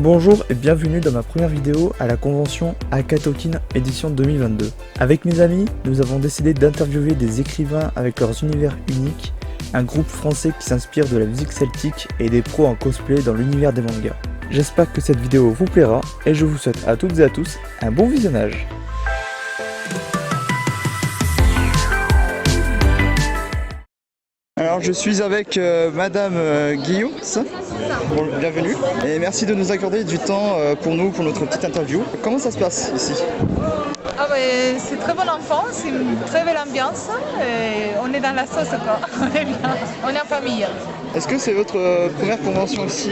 Bonjour et bienvenue dans ma première vidéo à la convention Akatokin édition 2022. Avec mes amis, nous avons décidé d'interviewer des écrivains avec leurs univers uniques, un groupe français qui s'inspire de la musique celtique et des pros en cosplay dans l'univers des mangas. J'espère que cette vidéo vous plaira et je vous souhaite à toutes et à tous un bon visionnage. Alors je suis avec Madame Guillaume, bon, bienvenue et merci de nous accorder du temps pour notre petite interview. Comment ça se passe ici? C'est très bon enfant, c'est une très belle ambiance, et on est dans la sauce quoi, on est bien, on est en famille. Est-ce que c'est votre première convention ici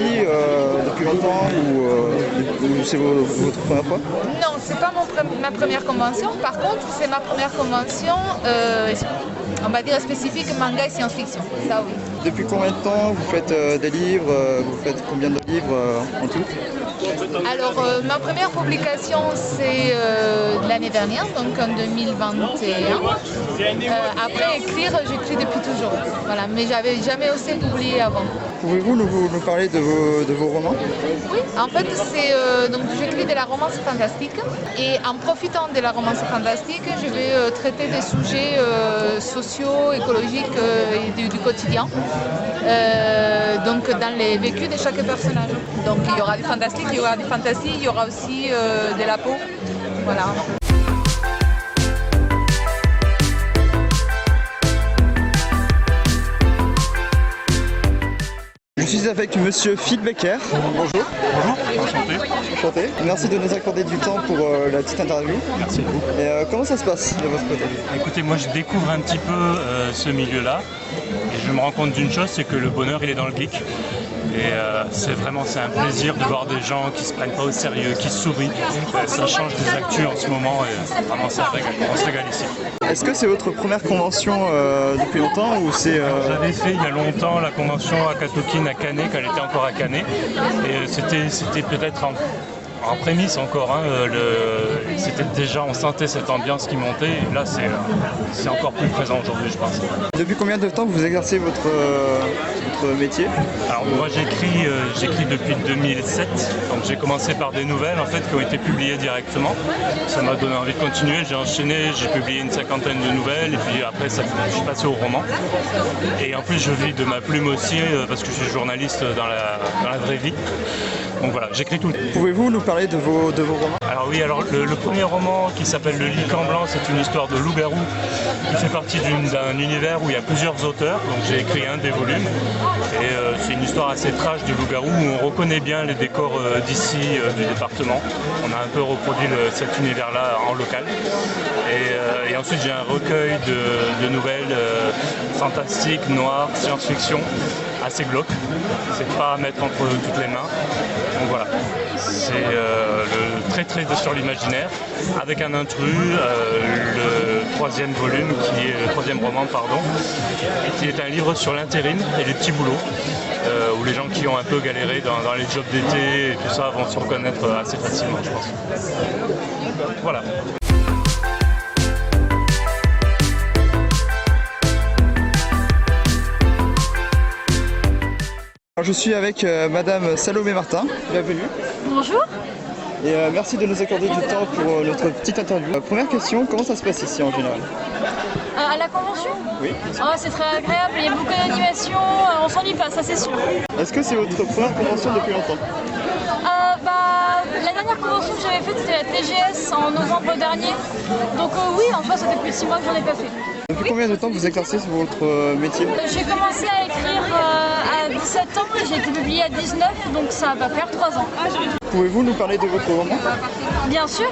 depuis longtemps ou c'est votre première fois? Non, c'est pas ma première convention, par contre c'est ma première convention, on va dire spécifique manga et science-fiction, ça oui. Depuis combien de temps vous faites des livres, vous faites combien de livres en tout? Alors ma première publication c'est l'année dernière, donc en 2021. Après écrire, j'écris depuis toujours, voilà, mais j'avais jamais osé publier avant. Pouvez-vous nous parler de vos romans? Oui, en fait donc j'écris de la romance fantastique et en profitant de la romance fantastique, je vais traiter des sujets sociaux, écologiques et du quotidien. Donc dans les vécus de chaque personnage. Donc il y aura du fantastique, il y aura du fantasy, il y aura aussi de la peau. Voilà. Je suis avec Monsieur Phil Becker. Bonjour. Bonjour, enchanté. Enchanté. Merci de nous accorder du temps pour la petite interview. Merci à vous. Et comment ça se passe de votre côté? Écoutez, moi je découvre un petit peu ce milieu-là et je me rends compte d'une chose, c'est que le bonheur il est dans le geek. Et c'est un plaisir de voir des gens qui se prennent pas au sérieux, qui sourient. Ça change des actus en ce moment et vraiment c'est un régal. On se régale ici. Est-ce que c'est votre première convention depuis longtemps ou c'est J'avais fait il y a longtemps la convention Akatokin à Canet, quand elle était encore à Canet. Et c'était peut-être en prémisse encore, hein, c'était déjà, on sentait cette ambiance qui montait, et là c'est encore plus présent aujourd'hui je pense. Depuis combien de temps vous exercez votre métier? Alors moi j'écris depuis 2007, donc j'ai commencé par des nouvelles en fait qui ont été publiées directement. Ça m'a donné envie de continuer, j'ai enchaîné, j'ai publié une 50aine de nouvelles et puis après je suis passé au roman. Et en plus je vis de ma plume aussi parce que je suis journaliste dans la vraie vie. Donc voilà, j'écris tout. Pouvez-vous nous parler de vos romans? Alors oui, le premier roman qui s'appelle Le Lycan Blanc, c'est une histoire de loup-garou qui fait partie d'un univers où il y a plusieurs auteurs. Donc j'ai écrit un des volumes et c'est une histoire assez trash du loup-garou où on reconnaît bien les décors d'ici, du département. On a un peu reproduit cet univers-là en local. Et ensuite j'ai un recueil de nouvelles fantastiques, noires, science-fiction, assez glauque. C'est pas à mettre entre toutes les mains. Donc voilà, c'est le trait sur l'imaginaire avec un intrus, le troisième volume le troisième roman pardon, qui est un livre sur l'intérim et les petits boulots où les gens qui ont un peu galéré dans les jobs d'été et tout ça vont se reconnaître assez facilement je pense. Voilà. Je suis avec Madame Salomé Martin, bienvenue. Bonjour. Et merci de nous accorder du temps pour notre petite interview. Première question, comment ça se passe ici en général? À la convention? Oui. Oh, c'est très agréable, il y a beaucoup d'animation, on s'ennuie pas, ça c'est sûr. Est-ce que c'est votre première convention depuis longtemps? La dernière convention que j'avais faite c'était la TGS en novembre dernier. Donc oui, en fait ça fait plus de 6 mois que j'en ai pas fait. Depuis combien de temps vous exercez votre métier? J'ai commencé à écrire à 17 ans et j'ai été publiée à 19, donc ça va faire 3 ans. Pouvez-vous nous parler de votre roman? Bien sûr,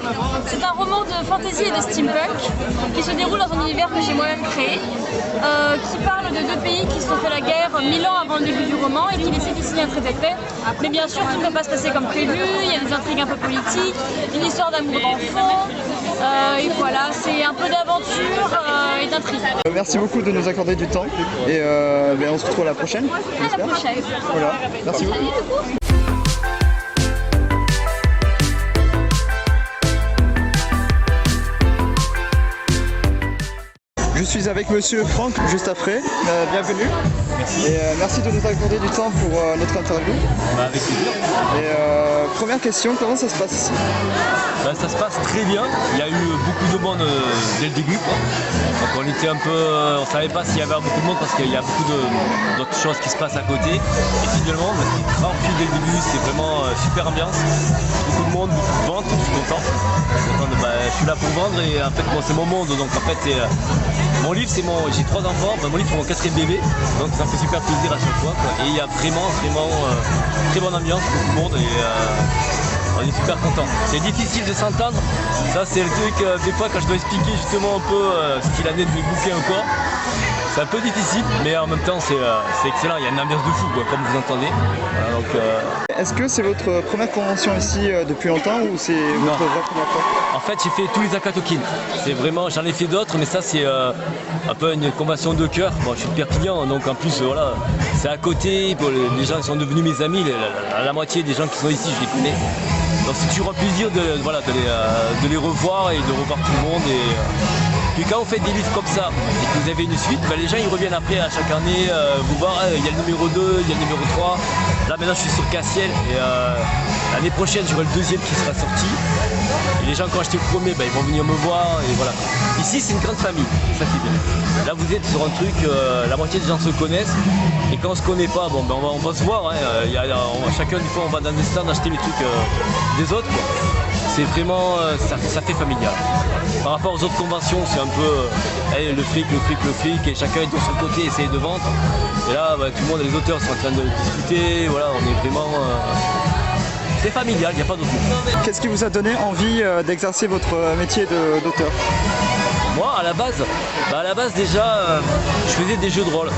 c'est un roman de fantasy et de steampunk qui se déroule dans un univers que j'ai moi-même créé, qui parle de deux pays qui se sont fait la guerre 1000 ans avant le début du roman et qui décident de signer un traité de paix. Mais bien sûr, tout ne va pas se passer comme prévu, il y a des intrigues un peu politiques, une histoire d'amour d'enfant, et voilà, c'est un peu d'aventure et d'intrigue. Merci beaucoup de nous accorder du temps et on se retrouve à la prochaine. À la prochaine. Voilà, merci beaucoup. Je suis avec Monsieur Franck juste après, bienvenue. Et merci de nous accorder du temps pour notre interview. Avec plaisir. Et première question, comment ça se passe ici? Ça se passe très bien. Il y a eu beaucoup de monde dès le début, quoi. Donc on était un peu, on savait pas s'il y avait beaucoup de monde parce qu'il y a beaucoup d'autres choses qui se passent à côté. Et finalement, ce qui est rempli dès le début, c'est vraiment super ambiance. Beaucoup de monde, beaucoup de ventes, je suis content. Je suis là pour vendre et en fait c'est mon monde. Donc en fait mon livre, j'ai 3 enfants, mon livre c'est mon 4e bébé. Donc ça me fait super plaisir à chaque fois, quoi. Et il y a vraiment très bonne ambiance, beaucoup de monde et on est super content. C'est difficile de s'entendre. Ça c'est le truc, des fois quand je dois expliquer justement un peu ce qu'il en est de mes bouquins ou quoi. C'est un peu difficile, mais en même temps c'est excellent, il y a une ambiance de fou, quoi, comme vous entendez. Est-ce que c'est votre première convention ici depuis longtemps ou c'est votre vraie première fois? En fait j'ai fait tous les Akatokines. C'est vraiment, j'en ai fait d'autres, mais ça c'est un peu une convention de cœur. Bon, je suis de Perpignan, donc en plus voilà, c'est à côté. Bon, les gens sont devenus mes amis, la moitié des gens qui sont ici je les connais. Donc c'est toujours un plaisir de les revoir et de revoir tout le monde. Puis quand on fait des livres comme ça et que vous avez une suite, les gens ils reviennent après à chaque année vous voir, il y a le numéro 2, il y a le numéro 3. Là maintenant je suis sur Cassiel et l'année prochaine j'aurai le 2e qui sera sorti. Et les gens qui ont acheté le premier, ils vont venir me voir et voilà. Ici c'est une grande famille, ça c'est bien. Là vous êtes sur un truc, la moitié des gens se connaissent. Et quand on se connaît pas, on va se voir. Chacun du fois on va dans des stands acheter les trucs des autres, quoi. C'est vraiment, ça fait familial. Par rapport aux autres conventions, c'est un peu le fric, et chacun est de son côté, essaye de vendre. Et là, tout le monde, les auteurs sont en train de discuter, voilà, on est vraiment... c'est familial, il n'y a pas d'autre mot. Qu'est-ce qui vous a donné envie d'exercer votre métier d'auteur? Moi, à la base déjà, je faisais des jeux de rôle.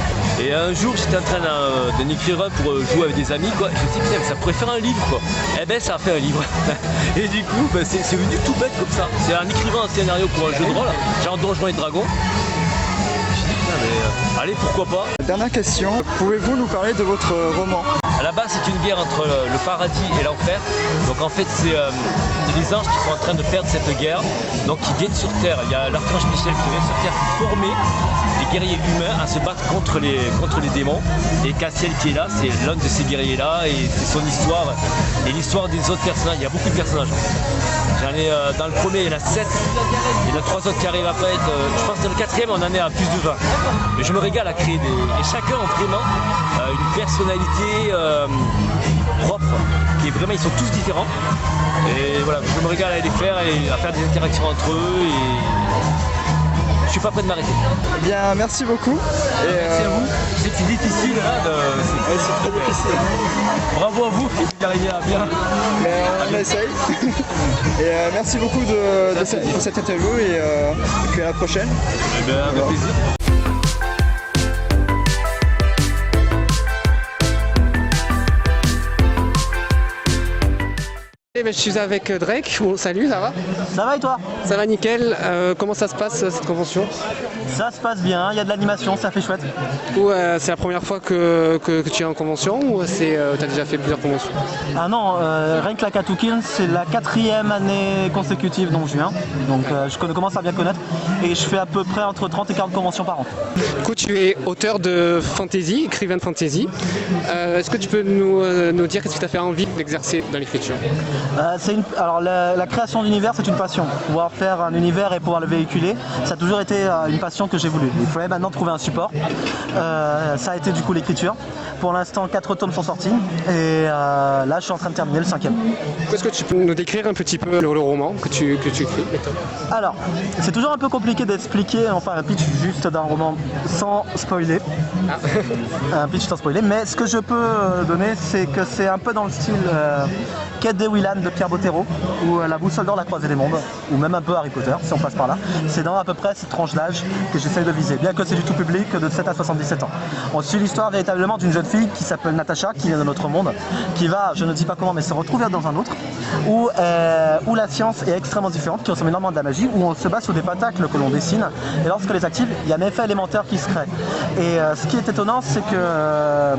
Et un jour, j'étais en train d'en écrire un pour jouer avec des amis, quoi. Je me suis dit, putain, ça pourrait faire un livre, quoi. Et ben, ça a fait un livre. Et du coup, c'est venu tout bête comme ça. C'est en écrivant un scénario pour un jeu de rôle, genre Donjons et Dragons. Je me suis dit, putain, mais allez, pourquoi pas. Dernière question, pouvez-vous nous parler de votre roman? À la base, c'est une guerre entre le paradis et l'enfer. Donc en fait, c'est les anges qui sont en train de perdre cette guerre, donc qui viennent sur Terre. Il y a l'archange Michel qui vient sur Terre pour former les guerriers humains à se battre contre les démons. Et Cassiel qui est là, c'est l'un de ces guerriers-là et c'est son histoire et l'histoire des autres personnages. Il y a beaucoup de personnages. J'en ai dans le premier, il y en a 7. Il y en a 3 autres qui arrivent après. Je pense que dans le 4e, on en est à plus de 20. Et je me régale à créer et chacun a vraiment une personnalité propre, qui est vraiment, ils sont tous différents. Et voilà, je me régale à les faire et à faire des interactions entre eux et je suis pas prêt de m'arrêter. Eh bien, merci beaucoup. Merci à vous. Je sais que c'est difficile là. C'est très difficile. Bravo à vous qui arrivez à bien. On essaye. Et merci beaucoup pour cette interview et puis à la prochaine. Eh bien, avec plaisir. Je suis avec Drake. Bon, salut, ça va? Ça va et toi? Ça va nickel. Comment ça se passe cette convention? Ça se passe bien, il y a de l'animation, ça fait chouette. C'est la première fois que tu es en convention ou tu as déjà fait plusieurs conventions? Ah non, rien que la Akatokine, c'est la 4e année consécutive dont je viens. Donc je commence à bien connaître et je fais à peu près entre 30 et 40 conventions par an. Du coup, tu es auteur de fantasy, écrivain de fantasy. Est-ce que tu peux nous dire qu'est-ce qui t'a fait envie d'exercer dans l'écriture? Alors la création d'univers, c'est une passion. Pouvoir faire un univers et pouvoir le véhiculer, ça a toujours été une passion que j'ai voulu. Il fallait maintenant trouver un support. Ça a été du coup l'écriture. Pour l'instant, 4 tomes sont sortis et là, je suis en train de terminer le 5e. Est-ce que tu peux nous décrire un petit peu le roman que tu écris? Alors, c'est toujours un peu compliqué d'expliquer enfin un pitch juste d'un roman sans spoiler. Un pitch sans spoiler, mais ce que je peux donner, c'est que c'est un peu dans le style Quête des Willan de Pierre Bottero ou La Boussole d'Or, La Croisée des Mondes, ou même un peu Harry Potter si on passe par là. C'est dans à peu près cette tranche d'âge que j'essaie de viser, bien que c'est du tout public de 7 à 77 ans. On suit l'histoire véritablement d'une jeune fille qui s'appelle Natacha, qui vient de notre monde, qui va, je ne dis pas comment, mais se retrouver dans un autre, où la science est extrêmement différente, qui ressemble énormément à de la magie, où on se base sur des pentacles que l'on dessine, et lorsque les active, il y a un effet élémentaire qui se crée. Et ce qui est étonnant, c'est que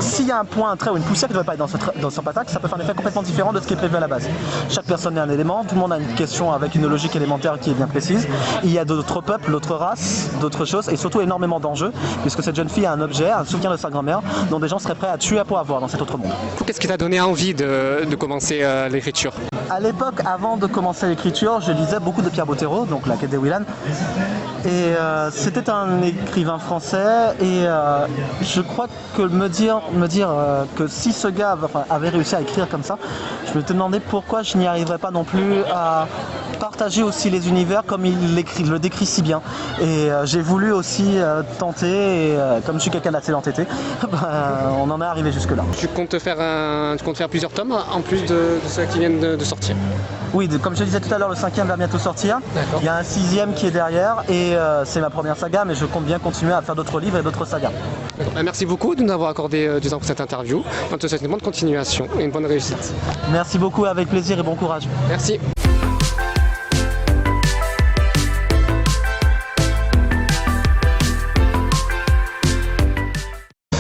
s'il y a un point, un trait ou une poussière qui ne devrait pas être dans son patac, ça peut faire un effet complètement différent de ce qui est prévu à la base. Chaque personne est un élément, tout le monde a une question avec une logique élémentaire qui est bien précise. Il y a d'autres peuples, d'autres races, d'autres choses et surtout énormément d'enjeux puisque cette jeune fille a un objet, un souvenir de sa grand-mère dont des gens seraient prêts à tuer pour avoir dans cet autre monde. Qu'est-ce qui t'a donné envie de commencer l'écriture? À l'époque, avant de commencer l'écriture, je lisais beaucoup de Pierre Bottero, donc la quête des Willan. Et c'était un écrivain français et je crois que me dire que si ce gars avait réussi à écrire comme ça, je me demandais pourquoi je n'y arriverais pas non plus à partager aussi les univers comme il le décrit si bien. Et j'ai voulu aussi tenter et comme je suis quelqu'un d'assez entêté, on en est arrivé jusque là. Tu comptes faire plusieurs tomes en plus de ceux qui viennent de sortir? Oui, comme je disais tout à l'heure, le 5e va bientôt sortir. Il y a un 6e qui est derrière et c'est ma première saga, mais je compte bien continuer à faire d'autres livres et d'autres sagas. Merci beaucoup de nous avoir accordé du temps pour cette interview. On te souhaite une bonne continuation et une bonne réussite. Merci beaucoup, avec plaisir et bon courage. Merci.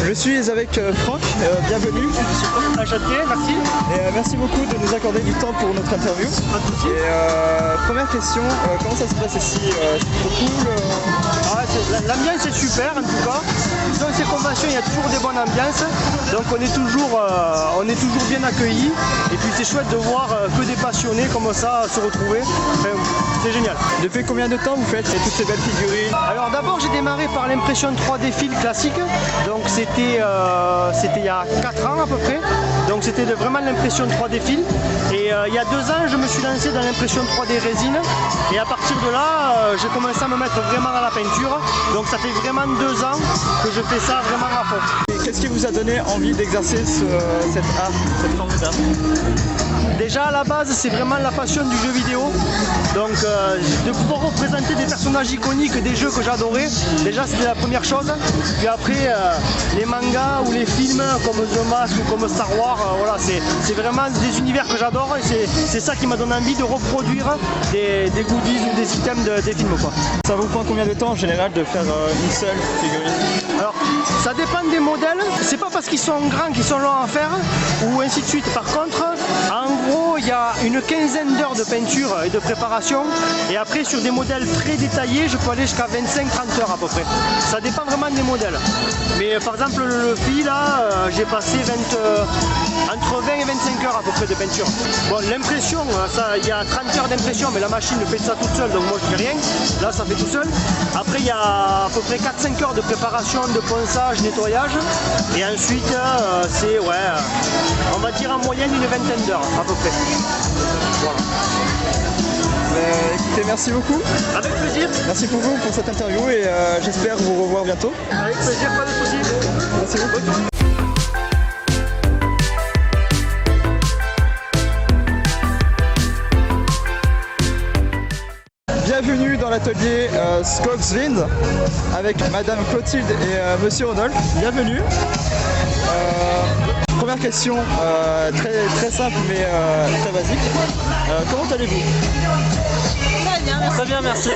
Je suis avec Franck, bienvenue. Enchanté, merci. Et merci beaucoup de nous accorder du temps pour notre interview. Et première question, comment ça se passe ici? C'est trop cool L'ambiance est super en tout cas. Dans ces conventions, il y a toujours des bonnes ambiances. Donc on est toujours bien accueillis. Et puis c'est chouette de voir que des passionnés comme ça se retrouver. Enfin, c'est génial. Depuis combien de temps vous faites toutes ces belles figurines? Alors d'abord j'ai démarré par l'impression 3D fil classique. Donc c'était il y a 4 ans à peu près. Donc c'était vraiment l'impression 3D fil. Et il y a 2 ans je me suis lancé dans l'impression 3D résine. Et à partir de là j'ai commencé à me mettre vraiment à la peinture. Donc ça fait vraiment 2 ans que je fais ça vraiment à fond. Qu'est-ce qui vous a donné envie d'exercer cette forme d'art? Déjà à la base c'est vraiment la passion du jeu vidéo. Donc de pouvoir représenter des personnages iconiques des jeux que j'adorais, déjà c'était la première chose. Puis après les mangas ou les films comme The Mask ou comme Star Wars, voilà, c'est vraiment des univers que j'adore et c'est ça qui m'a donné envie de reproduire des goodies ou des items des films quoi. Ça vous prend combien de temps en général de faire une seule figurine? Alors ça dépend des modèles, c'est pas parce qu'ils sont grands qu'ils sont longs à faire ou ainsi de suite. Par contre, en gros il y a une quinzaine d'heures de peinture et de préparation et après sur des modèles très détaillés je peux aller jusqu'à 25-30 heures à peu près. Ça dépend vraiment des modèles. Mais par exemple le fil là, j'ai passé entre 20 et 25 heures à peu près de peinture. Bon l'impression, il y a 30 heures d'impression mais la machine fait ça toute seule donc moi je fais rien. Là ça fait tout seul. Après il y a à peu près 4-5 heures de préparation, de ponçage, nettoyage et ensuite c'est on va dire en moyenne une vingtaine d'heures à peu près. Voilà. Écoutez, merci beaucoup. Avec plaisir. Merci beaucoup pour cette interview et j'espère vous revoir bientôt. Avec plaisir, pas de soucis. Merci beaucoup. Bienvenue dans l'atelier Skogsvind avec Madame Clotilde et Monsieur Rodolphe. Bienvenue. Première question, très simple mais très basique. Comment allez-vous? Très bien, merci.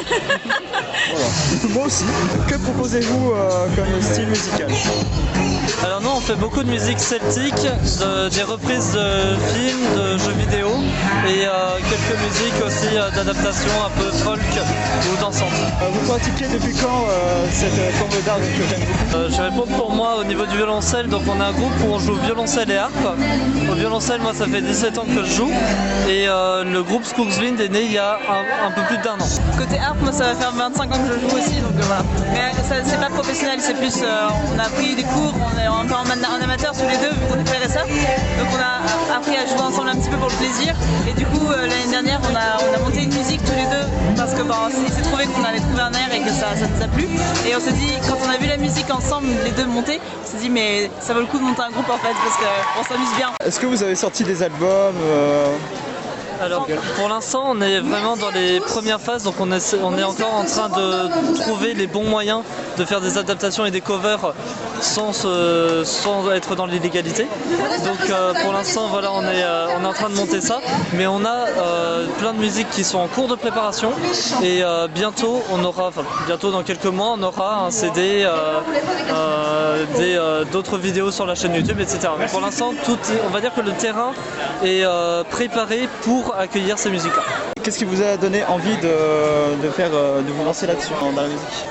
Voilà. Moi aussi. Que proposez-vous comme style musical? Alors nous on fait beaucoup de musique celtique, des reprises de films, de jeux vidéo et quelques musiques aussi d'adaptation un peu folk ou dansante. Vous pratiquez depuis quand cette forme d'art que j'aime beaucoup? Je réponds pour moi au niveau du violoncelle, donc on a un groupe où on joue violoncelle et harpe. Au violoncelle moi ça fait 17 ans que je joue et le groupe Skogsvind est né il y a un peu plus d'1 an. Côté harpe moi ça va faire 25 ans que je joue aussi donc voilà. Mais c'est pas professionnel, c'est plus on a pris des cours, on est encore en amateur tous les deux vu qu'on est frères et sœurs. Donc on a appris à jouer ensemble un petit peu pour le plaisir et du coup l'année dernière on a monté une musique tous les deux parce que il s'est trouvé qu'on avait trouvé un air et que ça nous a plu et on s'est dit quand on a vu la musique ensemble les deux monter, on s'est dit mais ça vaut le coup de monter un groupe en fait parce qu'on s'amuse bien. Est-ce que vous avez sorti des albums Alors pour l'instant on est vraiment dans les premières phases, donc on est encore en train de trouver les bons moyens de faire des adaptations et des covers sans être dans l'illégalité. Donc pour l'instant voilà, on est en train de monter ça, mais on a plein de musiques qui sont en cours de préparation et bientôt bientôt dans quelques mois on aura un CD, d'autres vidéos sur la chaîne YouTube, etc. Mais pour l'instant on va dire que le terrain est préparé pour accueillir ces musiques-là. Qu'est-ce qui vous a donné envie de vous lancer là-dessus, dans la musique?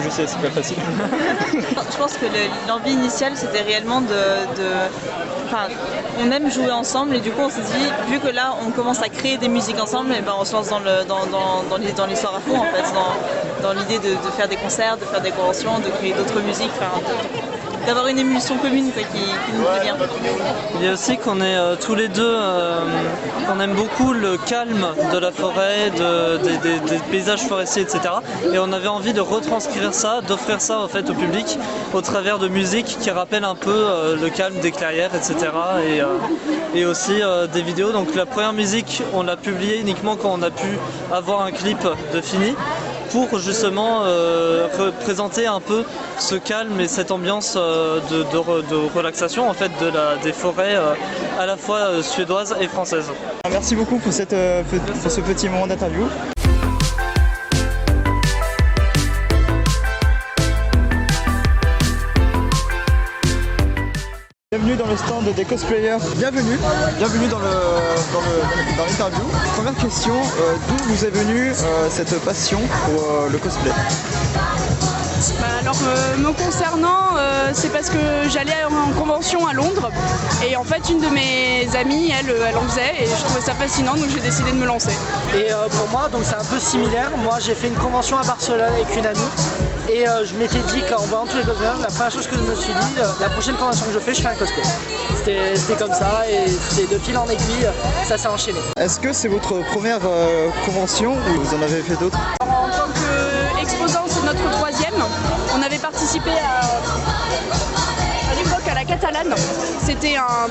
Je sais, c'est pas facile. Je pense que l'envie initiale, c'était réellement Enfin, on aime jouer ensemble et du coup on s'est dit, vu que là on commence à créer des musiques ensemble, et ben on se lance dans l'histoire à fond en fait, dans l'idée de faire des concerts, de faire des conventions, de créer d'autres musiques, d'avoir une émulsion commune quoi, qui nous plaît bien. Il y a aussi qu'on est tous les deux, on aime beaucoup le calme de la forêt, des paysages forestiers, etc. Et on avait envie de retranscrire ça, d'offrir ça en fait au public au travers de musique qui rappellent un peu le calme des clairières, etc. Et aussi des vidéos. Donc la première musique, on l'a publiée uniquement quand on a pu avoir un clip de fini, pour justement représenter un peu ce calme et cette ambiance de relaxation en fait des forêts à la fois suédoises et françaises. Merci beaucoup pour ce petit moment d'interview. Bienvenue dans le stand des cosplayers. Bienvenue dans l'interview. Première question, d'où vous est venue cette passion pour le cosplay? Alors me concernant, c'est parce que j'allais en convention à Londres et en fait une de mes amies, elle en faisait et je trouvais ça fascinant, donc j'ai décidé de me lancer. Et pour moi, donc c'est un peu similaire. Moi j'ai fait une convention à Barcelone avec une amie et je m'étais dit qu'en voyant tous les cosplayers, la première chose que je me suis dit, la prochaine convention que je fais un cosplay. C'était comme ça et c'était de fil en aiguille, ça s'est enchaîné. Est-ce que c'est votre première convention ou vous en avez fait d'autres? En tant qu'exposant, c'est notre troisième. On avait participé à l'époque à la Catalane. C'était un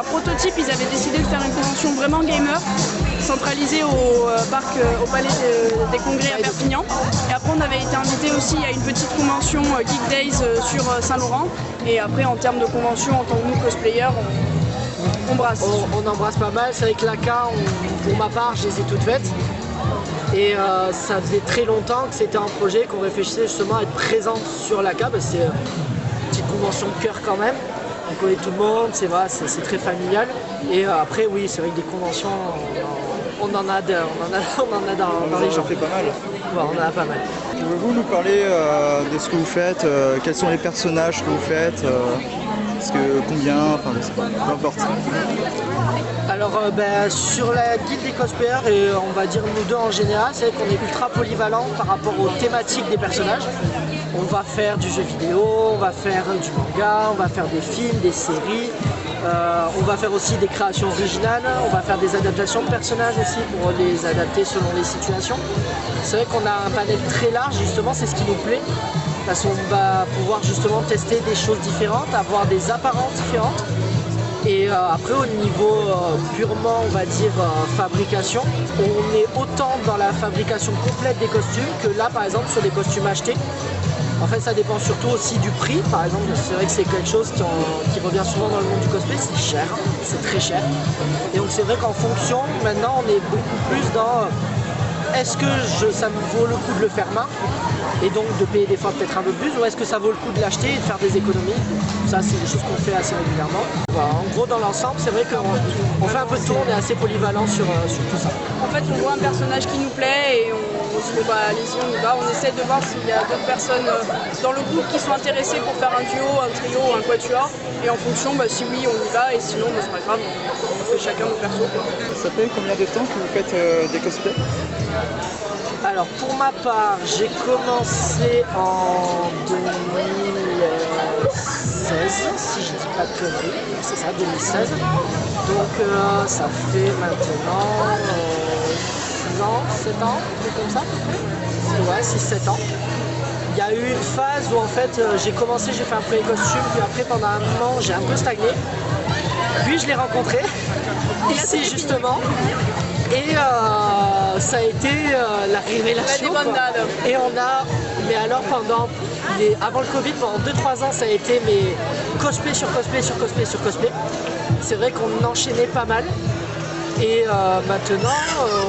prototype, ils avaient décidé de faire une convention vraiment gamer, centralisée au Palais des Congrès à Perpignan. Et après on avait été invité aussi à une petite convention Geek Days sur Saint-Laurent. Et après en termes de convention, en tant que nous cosplayers, on brasse. On embrasse pas mal, c'est vrai que l'ACA, pour ma part, je les ai toutes faites. Et ça faisait très longtemps que c'était un projet qu'on réfléchissait justement à être présente sur l'ACA, parce que c'est une petite convention de cœur quand même. On connaît tout le monde, c'est vrai, c'est très familial. Et après, oui, c'est vrai que des conventions, on en a dans les gens. J'en fais pas mal. Ouais, on en a pas mal. Pouvez-vous nous parler de ce que vous faites, quels sont les personnages que vous faites, combien, enfin je sais pas, peu importe. Alors sur la guilde des cosplayers, et on va dire nous deux en général, c'est vrai qu'on est ultra polyvalent par rapport aux thématiques des personnages. On va faire du jeu vidéo, on va faire du manga, on va faire des films, des séries, on va faire aussi des créations originales, on va faire des adaptations de personnages aussi pour les adapter selon les situations. C'est vrai qu'on a un panel très large, justement c'est ce qui nous plaît, parce qu'on va pouvoir justement tester des choses différentes, avoir des apparences différentes. Et après au niveau purement on va dire fabrication, on est autant dans la fabrication complète des costumes que là par exemple sur des costumes achetés. En fait ça dépend surtout aussi du prix, par exemple c'est vrai que c'est quelque chose qui revient souvent dans le monde du cosplay, c'est cher, c'est très cher. Et donc c'est vrai qu'en fonction, maintenant on est beaucoup plus dans est-ce que ça me vaut le coup de le faire main et donc de payer des fois peut-être un peu plus, ou est-ce que ça vaut le coup de l'acheter et de faire des économies? Ça c'est des choses qu'on fait assez régulièrement. Voilà, en gros dans l'ensemble c'est vrai qu'on fait un peu de tout, on est assez polyvalent sur tout ça. En fait on voit un personnage qui nous plaît et on se dit bah allez-y on y va, on essaie de voir s'il y a d'autres personnes dans le groupe qui sont intéressées pour faire un duo, un trio, un quatuor, et en fonction si oui on y va et sinon c'est pas grave, on fait chacun nos persos. Ça fait combien de temps que vous faites des cosplays? Alors pour ma part, j'ai commencé en 2016, si je ne dis pas de conneries, c'est ça, 2016. Donc ça fait maintenant 6 ans, 7 ans, comme ça. Ouais, 6-7 ans. Il y a eu une phase où en fait j'ai commencé, j'ai fait un premier costume, puis après pendant un moment j'ai un peu stagné. Lui, je l'ai rencontré ici justement. Et ça a été la révélation. Et on a, mais alors avant le Covid, pendant 2-3 ans, ça a été mes cosplay sur cosplay sur cosplay sur cosplay. C'est vrai qu'on enchaînait pas mal. Et maintenant,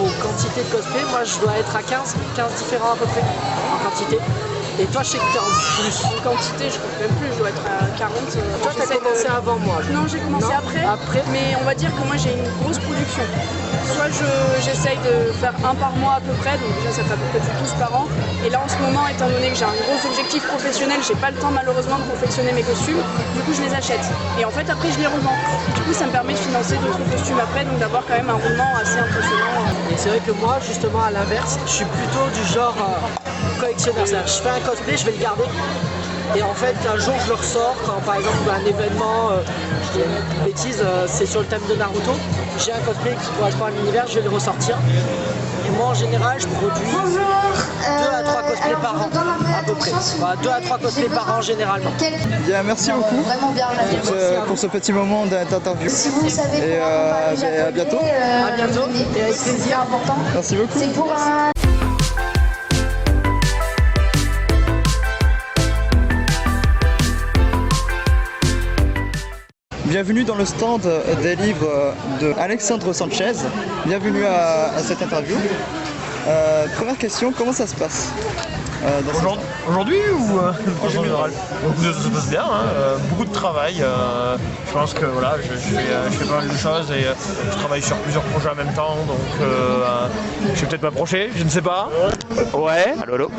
aux quantités de cosplay, moi je dois être à 15 différents à peu près en quantité. Et toi, je sais que tu es en plus. En quantité, je ne compte même plus, je dois être à 40. Toi, tu as commencé avant moi. Non, j'ai commencé après. Mais on va dire que moi, j'ai une grosse production. Soit j'essaye de faire un par mois à peu près, donc déjà ça fait à peu près du 12 par an. Et là, en ce moment, étant donné que j'ai un gros objectif professionnel, j'ai pas le temps malheureusement de confectionner mes costumes. Du coup, je les achète. Et en fait, après, je les revends. Du coup, ça me permet de financer d'autres costumes après, donc d'avoir quand même un roulement assez impressionnant. Et c'est vrai que moi, justement, à l'inverse, je suis plutôt du genre collectionneur. C'est-à-dire, je fais un cosplay, je vais le garder. Et en fait, un jour, je le ressors quand, par exemple, un événement, je dis une bêtise, c'est sur le thème de Naruto. J'ai un cosplay qui correspond à l'univers, je vais le ressortir. Et moi, en général, je produis 2 à 3 cosplays par an, à peu près. Enfin, 2 à 3 cosplays par an, généralement. Bien, merci beaucoup pour ce petit moment d'interview. Et à bientôt. À bientôt, et avec plaisir. Merci beaucoup. Bienvenue dans le stand des livres de Alexandre Sanchez. Bienvenue à cette interview. Première question, comment ça se passe aujourd'hui ou en général? Ça se passe bien, hein, beaucoup de travail. Je pense que voilà, je fais pas mal de choses et je travaille sur plusieurs projets en même temps, donc je vais peut-être m'approcher, je ne sais pas. Ouais, allô.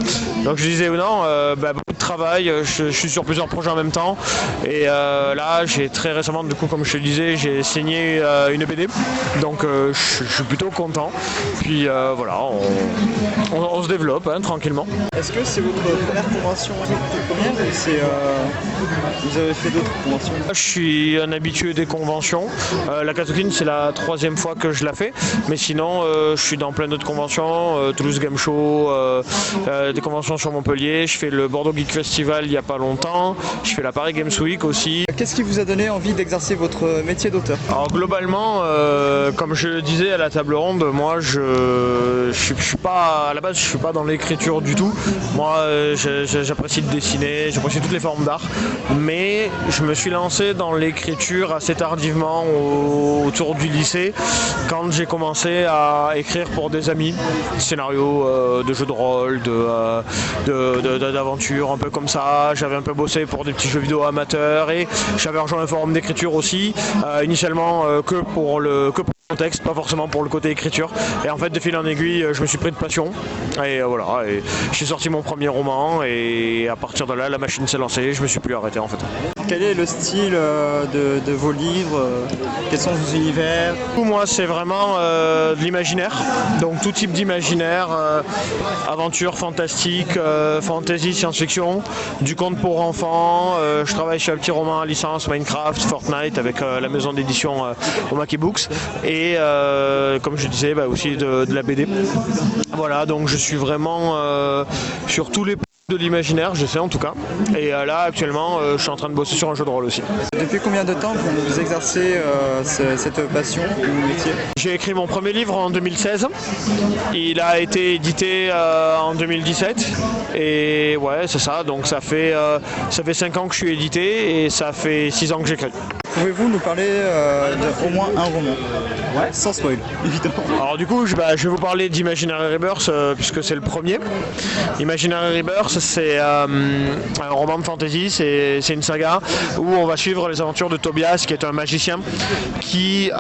Donc je disais ou non, beaucoup de travail, je suis sur plusieurs projets en même temps et là j'ai très récemment, du coup comme je te le disais, j'ai signé une BD, donc je suis plutôt content. Puis voilà, on se développe hein, tranquillement. Est-ce que c'est votre première convention ou vous avez fait d'autres conventions? Je suis un habitué des conventions. La Catokine, c'est la 3e fois que je la fais. Mais sinon, je suis dans plein d'autres conventions. Toulouse Game Show, des conventions sur Montpellier. Je fais le Bordeaux Geek Festival il n'y a pas longtemps. Je fais la Paris Games Week aussi. Qu'est-ce qui vous a donné envie d'exercer votre métier d'auteur? Alors globalement, comme je le disais à la table ronde, moi je suis pas, à la base je suis pas dans l'écriture du tout. Moi j'apprécie de dessiner, j'apprécie toutes les formes d'art, mais je me suis lancé dans l'écriture assez tardivement autour du lycée, quand j'ai commencé à écrire pour des amis, scénarios de jeux de rôle, d'aventures, un peu comme ça. J'avais un peu bossé pour des petits jeux vidéo amateurs et j'avais rejoint un forum d'écriture aussi, initialement que pour le contexte, pas forcément pour le côté écriture. Et en fait, de fil en aiguille, je me suis pris de passion. Et voilà, et j'ai sorti mon premier roman et à partir de là, la machine s'est lancée. Je me suis plus arrêté en fait. Quel est le style de vos livres? Quels sont vos univers? Moi, c'est vraiment de l'imaginaire. Donc tout type d'imaginaire, aventure, fantastique, fantasy, science-fiction, du conte pour enfants. Je travaille sur un petit roman à licence, Minecraft, Fortnite, avec la maison d'édition Omake Books. Et comme je disais, aussi de la BD. Voilà, donc je suis vraiment sur tous les de l'imaginaire, j'essaie en tout cas. Et là, actuellement, je suis en train de bosser sur un jeu de rôle aussi. Depuis combien de temps vous exercez cette passion ou métier? J'ai écrit mon premier livre en 2016. Il a été édité en 2017. Et ouais, c'est ça. Donc ça fait 5 ans que je suis édité et ça fait 6 ans que j'écris. Pouvez-vous nous parler d'au moins un roman? Ouais. Sans spoil, évidemment. Alors du coup, je vais vous parler d'Imaginary Rebirth puisque c'est le premier. Imaginary Rebirth, c'est un roman de fantasy, c'est une saga où on va suivre les aventures de Tobias, qui est un magicien qui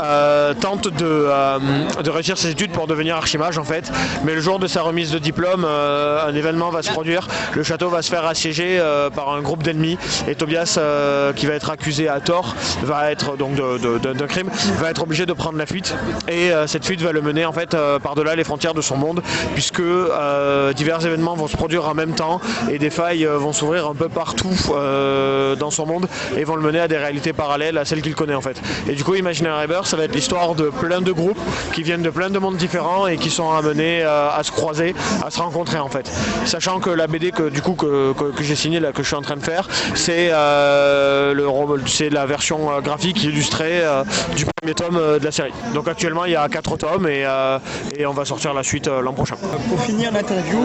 tente de réussir ses études pour devenir archimage en fait. Mais le jour de sa remise de diplôme, un événement va se produire. Le château va se faire assiéger par un groupe d'ennemis et Tobias, qui va être accusé à tort, va être donc d'un crime, va être obligé de prendre la fuite et cette fuite va le mener en fait par-delà les frontières de son monde puisque divers événements vont se produire en même temps et des failles vont s'ouvrir un peu partout dans son monde et vont le mener à des réalités parallèles à celles qu'il connaît en fait. Et du coup Imaginary Rebirth, ça va être l'histoire de plein de groupes qui viennent de plein de mondes différents et qui sont amenés à se croiser, à se rencontrer en fait. Sachant que la BD que j'ai signée, là, que je suis en train de faire, c'est la version graphique illustrée du premier tome de la série. Donc actuellement il y a 4 tomes et on va sortir la suite l'an prochain. Pour finir l'interview,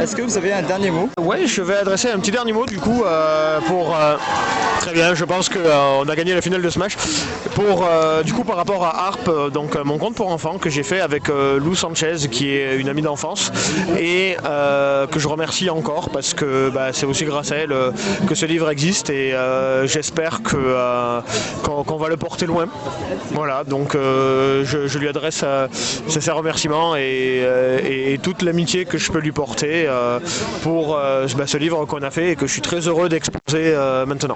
est-ce que vous avez un dernier mot? Oui, je vais adresser un petit dernier mot du coup très bien, je pense qu'on a gagné la finale de Smash. Du coup par rapport à Harp, donc mon compte pour enfants que j'ai fait avec Lou Sanchez qui est une amie d'enfance et que je remercie encore parce que c'est aussi grâce à elle que ce livre existe et j'espère qu'on va le porter loin. Voilà, donc je lui adresse ses remerciements et toute l'amitié que je peux lui porter pour ce livre qu'on a fait et que je suis très heureux d'exposer maintenant.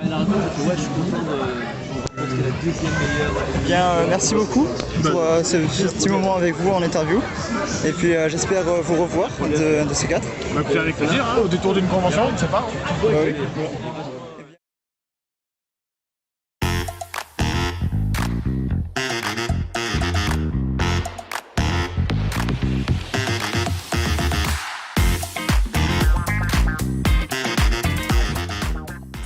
Bien, merci beaucoup pour ce petit moment avec vous en interview. Et puis j'espère vous revoir de ces 4. Avec plaisir, au détour d'une convention, je ne sais pas. Oui.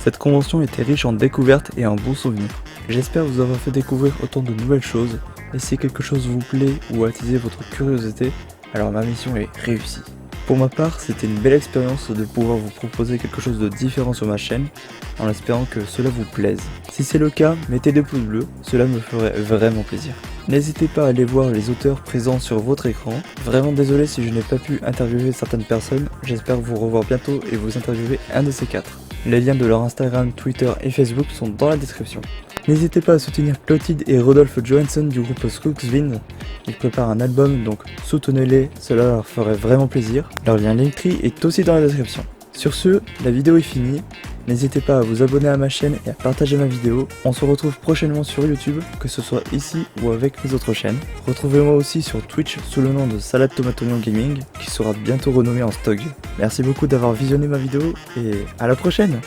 Cette convention était riche en découvertes et en bons souvenirs. J'espère vous avoir fait découvrir autant de nouvelles choses, et si quelque chose vous plaît ou attise votre curiosité, alors ma mission est réussie. Pour ma part, c'était une belle expérience de pouvoir vous proposer quelque chose de différent sur ma chaîne, en espérant que cela vous plaise. Si c'est le cas, mettez des pouces bleus, cela me ferait vraiment plaisir. N'hésitez pas à aller voir les auteurs présents sur votre écran. Vraiment désolé si je n'ai pas pu interviewer certaines personnes, j'espère vous revoir bientôt et vous interviewer un de ces 4. Les liens de leur Instagram, Twitter et Facebook sont dans la description. N'hésitez pas à soutenir Clotilde et Rodolphe Johansson du groupe Skooksvind. Ils préparent un album, donc soutenez-les, cela leur ferait vraiment plaisir. Leur lien Linktree est aussi dans la description. Sur ce, la vidéo est finie. N'hésitez pas à vous abonner à ma chaîne et à partager ma vidéo. On se retrouve prochainement sur YouTube, que ce soit ici ou avec mes autres chaînes. Retrouvez-moi aussi sur Twitch sous le nom de Salade Tomate Oignon Gaming, qui sera bientôt renommé en Stog. Merci beaucoup d'avoir visionné ma vidéo et à la prochaine!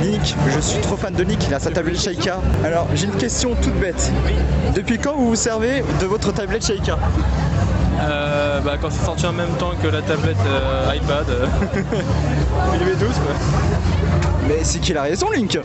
Nick, je suis trop fan de Nick, il a sa tablette Sheikah. Alors j'ai une question toute bête. Depuis quand vous vous servez de votre tablette Sheikah? Quand c'est sorti en même temps que la tablette iPad. 2012 quoi. Mais c'est qu'il a raison Link.